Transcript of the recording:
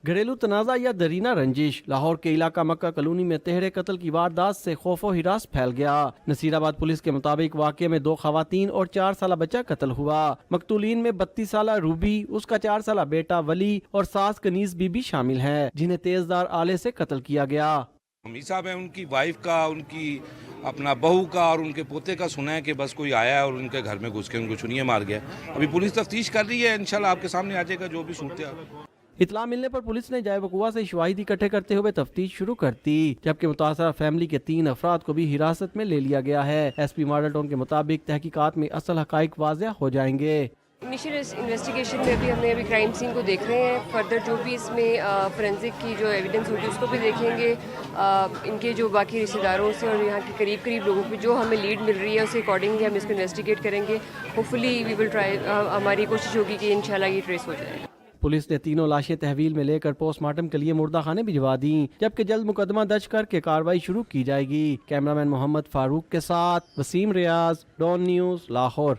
گھریلو تنازع یا درینہ رنجش۔ لاہور کے علاقہ مکہ کالونی میں تہرے قتل کی واردات سے خوف و ہراس پھیل گیا۔ نصیر آباد پولیس کے مطابق واقعے میں 2 خواتین اور 4 سالہ بچہ قتل ہوا۔ مقتولین میں 32 سالہ روبی، اس کا 4 سالہ بیٹا ولی اور ساس کنیز بی بی شامل ہیں، جنہیں تیزدھار آلے سے قتل کیا گیا۔ حساب ہے ان کی وائف کا، ان کی اپنا بہو کا اور ان کے پوتے کا سنا ہے کہ بس کوئی آیا ہے اور ان کے گھر میں گھس کے ان کو چھریاں مار گیا۔ ابھی پولیس تفتیش کر رہی ہے، انشاءاللہ آپ کے سامنے آ جائے گا جو بھی صورتحال۔ اطلاع ملنے پر پولیس نے جائے وقوع سے شواہد اکٹھے کرتے ہوئے تفتیش شروع کر دی، جبکہ متاثرہ فیملی کے 3 افراد کو بھی حراست میں لے لیا گیا ہے۔ ایس پی ماڈل ٹاؤن کے مطابق تحقیقات میں اصل حقائق واضح ہو جائیں گے۔ انیشیل انویسٹیگیشن میں بھی ہم ابھی کرائم سین کو دیکھ رہے ہیں، فردر جو بھی اس میں فورینزک کی جو ایویڈنس ہوگی اس کو بھی دیکھیں گے، ان کے جو باقی رشتہ داروں سے اور یہاں کے قریب لوگوں کی جو ہمیں لیڈ مل رہی ہے اسے اکارڈنگلی ہم اس کو انویسٹیگیٹ کریں گے۔ Hope fully we will try, ہماری کوشش ہوگی کہ انشاءاللہ یہ ٹریس ہو جائے۔ پولیس نے تینوں لاشیں تحویل میں لے کر پوسٹ مارٹم کے لیے مردہ خانے بھجوا دیں، جبکہ جلد مقدمہ درج کر کے کارروائی شروع کی جائے گی۔ کیمرامین محمد فاروق کے ساتھ وسیم ریاض، ڈان نیوز، لاہور۔